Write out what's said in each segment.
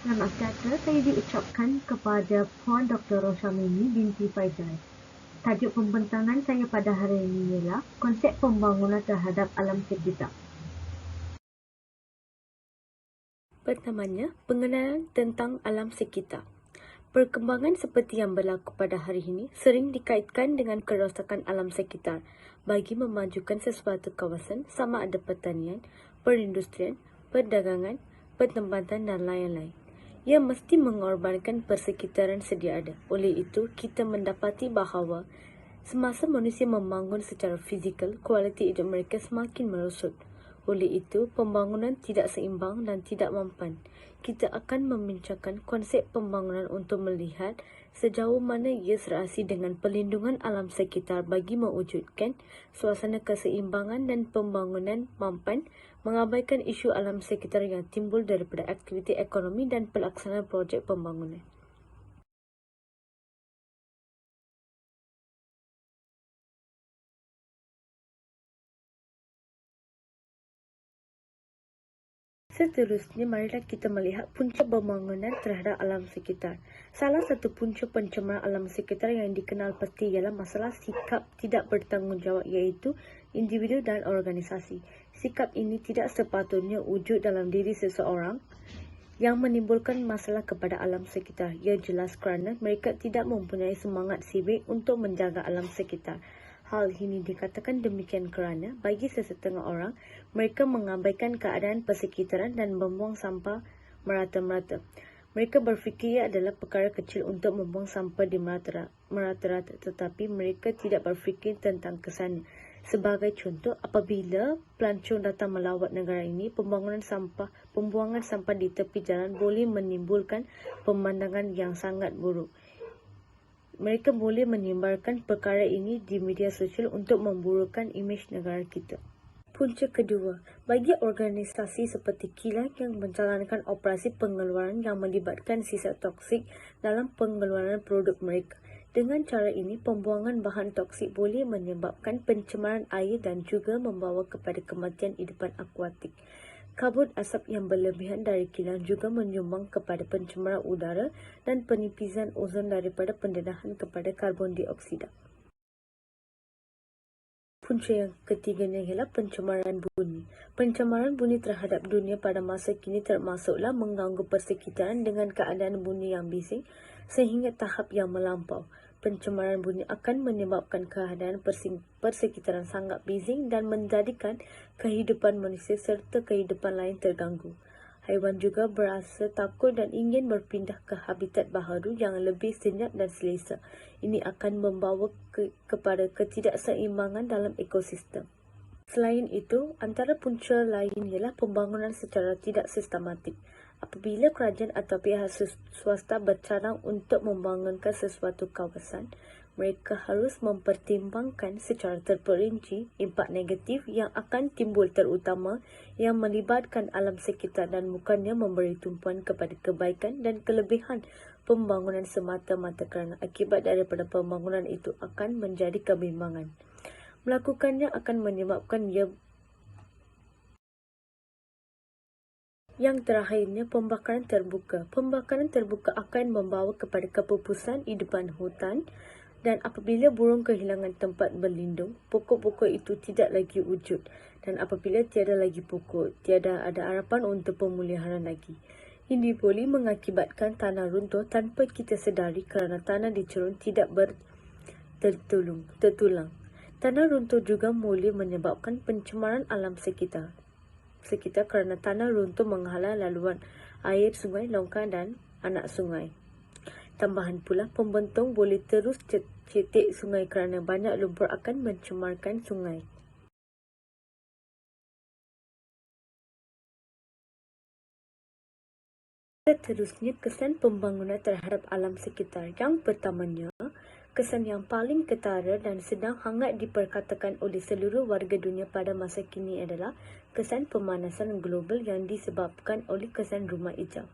Selamat sejahtera saya diucapkan kepada Puan Dr. Roshamini binti Faizal. Tajuk pembentangan saya pada hari ini ialah konsep pembangunan terhadap alam sekitar. Pertamanya, pengenalan tentang alam sekitar. Perkembangan seperti yang berlaku pada hari ini sering dikaitkan dengan kerosakan alam sekitar bagi memajukan sesuatu kawasan sama ada pertanian, perindustrian, perdagangan, pertempatan dan lain-lain. Ia mesti mengorbankan persekitaran sedia ada. Oleh itu, kita mendapati bahawa semasa manusia membangun secara fizikal, kualiti hidup mereka semakin merosot. Oleh itu, pembangunan tidak seimbang dan tidak mampan. Kita akan membincangkan konsep pembangunan untuk melihat sejauh mana ia serasi dengan perlindungan alam sekitar bagi mewujudkan suasana keseimbangan dan pembangunan mampan, mengabaikan isu alam sekitar yang timbul daripada aktiviti ekonomi dan pelaksanaan projek pembangunan. Seterusnya, marilah kita melihat punca pembangunan terhadap alam sekitar. Salah satu punca pencemaran alam sekitar yang dikenal pasti ialah masalah sikap tidak bertanggungjawab iaitu individu dan organisasi. Sikap ini tidak sepatutnya wujud dalam diri seseorang yang menimbulkan masalah kepada alam sekitar. Ia jelas kerana mereka tidak mempunyai semangat sibik untuk menjaga alam sekitar. Hal ini dikatakan demikian kerana bagi sesetengah orang, mereka mengabaikan keadaan persekitaran dan membuang sampah merata-merata. Mereka berfikir ia adalah perkara kecil untuk membuang sampah di merata-rata, tetapi mereka tidak berfikir tentang kesana. Sebagai contoh, apabila pelancong datang melawat negara ini, pembuangan sampah di tepi jalan boleh menimbulkan pemandangan yang sangat buruk. Mereka boleh menyebarkan perkara ini di media sosial untuk memburukkan imej negara kita. Punca kedua, bagi organisasi seperti kilang yang menjalankan operasi pengeluaran yang melibatkan sisa toksik dalam pengeluaran produk mereka. Dengan cara ini, pembuangan bahan toksik boleh menyebabkan pencemaran air dan juga membawa kepada kematian hidupan akuatik. Kabut asap yang berlebihan dari kilang juga menyumbang kepada pencemaran udara dan penipisan ozon daripada pendedahan kepada karbon dioksida. Punca yang ketiganya ialah pencemaran bunyi. Pencemaran bunyi terhadap dunia pada masa kini termasuklah mengganggu persekitaran dengan keadaan bunyi yang bising sehingga tahap yang melampau. Pencemaran bunyi akan menyebabkan keadaan persekitaran sangat bising dan menjadikan kehidupan manusia serta kehidupan lain terganggu. Haiwan juga berasa takut dan ingin berpindah ke habitat baharu yang lebih senyap dan selesa. Ini akan membawa kepada ketidakseimbangan dalam ekosistem. Selain itu, antara punca lain ialah pembangunan secara tidak sistematik. Apabila kerajaan atau pihak swasta bercadang untuk membangunkan sesuatu kawasan, mereka harus mempertimbangkan secara terperinci impak negatif yang akan timbul terutama yang melibatkan alam sekitar dan bukannya memberi tumpuan kepada kebaikan dan kelebihan pembangunan semata-mata kerana akibat daripada pembangunan itu akan menjadi kebimbangan. Melakukannya akan menyebabkan Yang terakhirnya, pembakaran terbuka. Pembakaran terbuka akan membawa kepada kepupusan hidupan hutan dan apabila burung kehilangan tempat berlindung, pokok-pokok itu tidak lagi wujud. Dan apabila tiada lagi pokok, tiada ada harapan untuk pemulihan lagi. Ini boleh mengakibatkan tanah runtuh tanpa kita sedari kerana tanah dicerun tidak tertulang. Tanah runtuh juga boleh menyebabkan pencemaran alam sekitar kerana tanah runtuh menghalang laluan air sungai, longkang dan anak sungai. Tambahan pula, pembentong boleh terus cetek sungai kerana banyak lumpur akan mencemarkan sungai. Seterusnya, kesan pembangunan terhadap alam sekitar. Yang pertamanya, kesan yang paling ketara dan sedang hangat diperkatakan oleh seluruh warga dunia pada masa kini adalah kesan pemanasan global yang disebabkan oleh kesan rumah hijau.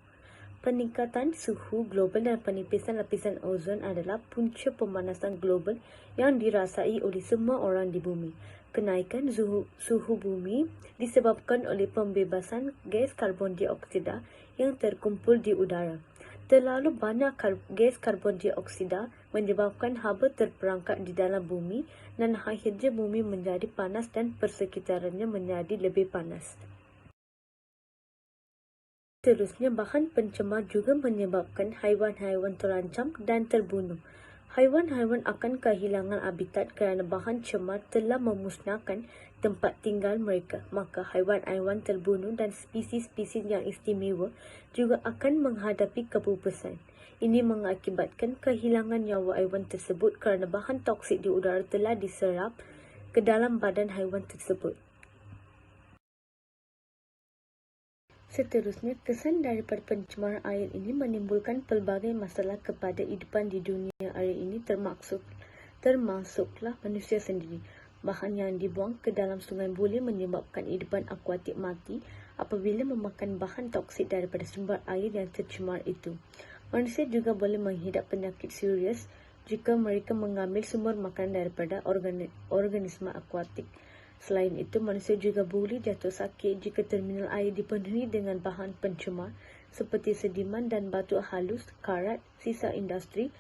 Peningkatan suhu global dan penipisan lapisan ozon adalah punca pemanasan global yang dirasai oleh semua orang di bumi. Kenaikan suhu bumi disebabkan oleh pembebasan gas karbon dioksida yang terkumpul di udara. Terlalu banyak gas karbon dioksida menyebabkan haba terperangkap di dalam bumi dan akhirnya bumi menjadi panas dan persekitarannya menjadi lebih panas. Seterusnya, bahan pencemar juga menyebabkan haiwan-haiwan terancam dan terbunuh. Haiwan-haiwan akan kehilangan habitat kerana bahan cemar telah memusnahkan tempat tinggal mereka. Maka haiwan-haiwan terbunuh dan spesies-spesies yang istimewa juga akan menghadapi kepupasan. Ini mengakibatkan kehilangan nyawa haiwan tersebut kerana bahan toksik di udara telah diserap ke dalam badan haiwan tersebut. Seterusnya, kesan daripada pencemaran air ini menimbulkan pelbagai masalah kepada hidupan di dunia air ini termasuklah manusia sendiri. Bahan yang dibuang ke dalam sungai boleh menyebabkan hidupan akuatik mati apabila memakan bahan toksik daripada sumber air yang tercemar itu. Manusia juga boleh menghidap penyakit serius jika mereka mengambil sumber makanan daripada organisma akuatik. Selain itu, manusia juga boleh jatuh sakit jika terminal air dipenuhi dengan bahan pencemar seperti sediman dan batu halus, karat, sisa industri,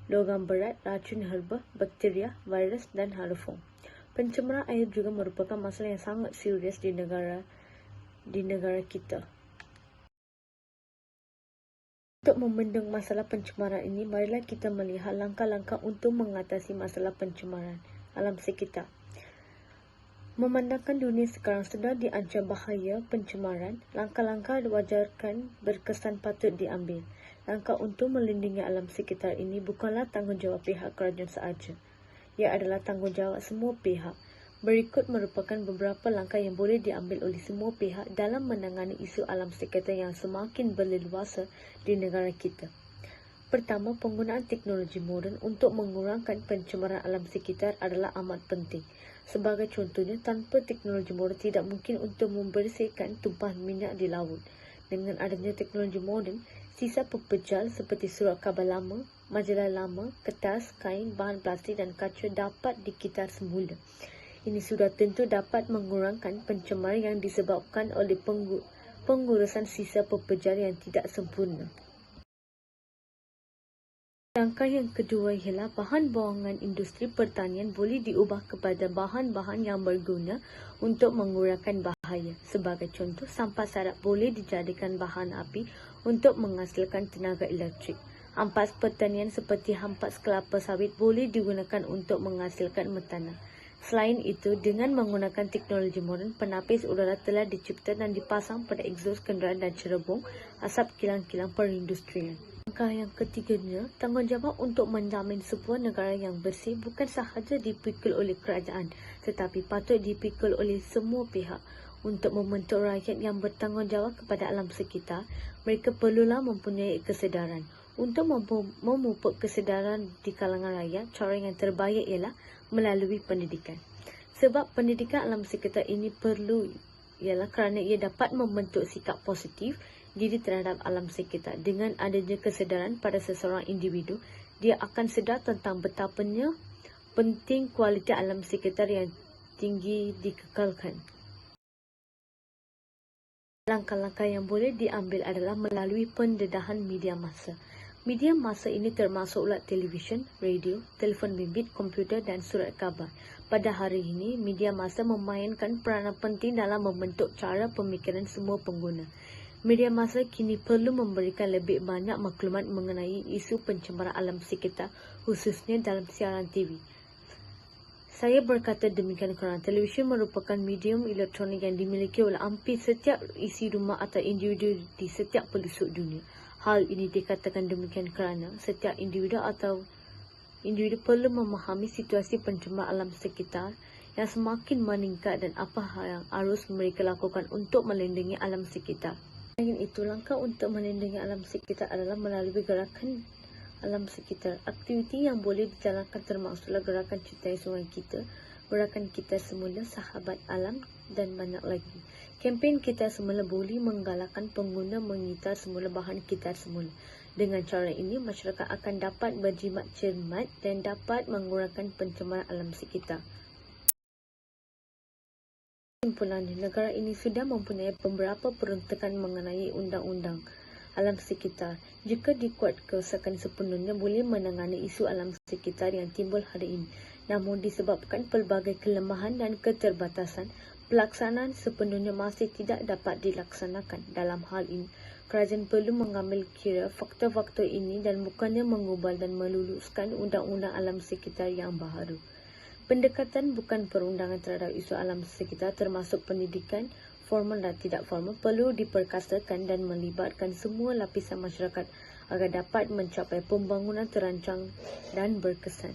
logam berat, racun herba, bakteria, virus dan halofong. Pencemaran air juga merupakan masalah yang sangat serius di negara kita. Untuk membendung masalah pencemaran ini, marilah kita melihat langkah-langkah untuk mengatasi masalah pencemaran alam sekitar. Memandangkan dunia sekarang sedang diancam bahaya pencemaran, langkah-langkah wajarkan berkesan patut diambil. Langkah untuk melindungi alam sekitar ini bukanlah tanggungjawab pihak kerajaan sahaja. Ia adalah tanggungjawab semua pihak. Berikut merupakan beberapa langkah yang boleh diambil oleh semua pihak dalam menangani isu alam sekitar yang semakin berleluasa di negara kita. Pertama, penggunaan teknologi moden untuk mengurangkan pencemaran alam sekitar adalah amat penting. Sebagai contohnya, tanpa teknologi moden tidak mungkin untuk membersihkan tumpahan minyak di laut. Dengan adanya teknologi moden, sisa pepejal seperti surat khabar lama, majalah lama, kertas, kain, bahan plastik dan kaca dapat dikikar semula. Ini sudah tentu dapat mengurangkan pencemaran yang disebabkan oleh pengurusan sisa pepejal yang tidak sempurna. Langkah yang kedua ialah bahan buangan industri pertanian boleh diubah kepada bahan-bahan yang berguna untuk mengurangkan bahaya. Sebagai contoh, sampah sarap boleh dijadikan bahan api untuk menghasilkan tenaga elektrik. Ampas pertanian seperti ampas kelapa sawit boleh digunakan untuk menghasilkan metana. Selain itu, dengan menggunakan teknologi moden, penapis udara telah dicipta dan dipasang pada egsos kenderaan dan cerobong asap kilang-kilang perindustrian. Langkah yang ketiganya, tanggungjawab untuk menjamin sebuah negara yang bersih bukan sahaja dipikul oleh kerajaan, tetapi patut dipikul oleh semua pihak. Untuk membentuk rakyat yang bertanggungjawab kepada alam sekitar, mereka perlulah mempunyai kesedaran. Untuk memupuk kesedaran di kalangan rakyat, cara yang terbaik ialah melalui pendidikan. Sebab pendidikan alam sekitar ini perlu ialah kerana ia dapat membentuk sikap positif diri terhadap alam sekitar. Dengan adanya kesedaran pada seseorang individu, dia akan sedar tentang betapanya penting kualiti alam sekitar yang tinggi dikekalkan. Langkah-langkah yang boleh diambil adalah melalui pendedahan media massa. Media massa ini termasuklah televisyen, radio, telefon bimbit, komputer dan surat khabar. Pada hari ini, media massa memainkan peranan penting dalam membentuk cara pemikiran semua pengguna. Media massa kini perlu memberikan lebih banyak maklumat mengenai isu pencemaran alam sekitar, khususnya dalam siaran TV. Saya berkata demikian kerana televisyen merupakan medium elektronik yang dimiliki oleh hampir setiap isi rumah atau individu di setiap pelosok dunia. Hal ini dikatakan demikian kerana setiap individu perlu memahami situasi pencemaran alam sekitar yang semakin meningkat dan apa yang harus mereka lakukan untuk melindungi alam sekitar. Selain itu, langkah untuk melindungi alam sekitar adalah melalui gerakan alam sekitar. Aktiviti yang boleh dijalankan termasuklah gerakan Cintai Sungai Kita, gerakan Kita Semula, Sahabat Alam dan banyak lagi. Kempen Kita Semula boleh menggalakkan pengguna mengitar semula bahan kitar semula. Dengan cara ini, masyarakat akan dapat berjimat cermat dan dapat mengurangkan pencemaran alam sekitar. Kesimpulannya, negara ini sudah mempunyai beberapa peruntukan mengenai undang-undang alam sekitar. Jika dikuatkuasakan sepenuhnya boleh menangani isu alam sekitar yang timbul hari ini. Namun disebabkan pelbagai kelemahan dan keterbatasan, pelaksanaan sepenuhnya masih tidak dapat dilaksanakan. Dalam hal ini, kerajaan perlu mengambil kira faktor-faktor ini dan bukannya mengubah dan meluluskan undang-undang alam sekitar yang baharu. Pendekatan bukan perundangan terhadap isu alam sekitar termasuk pendidikan, formal dan tidak formal, perlu diperkasakan dan melibatkan semua lapisan masyarakat agar dapat mencapai pembangunan terancang dan berkesan.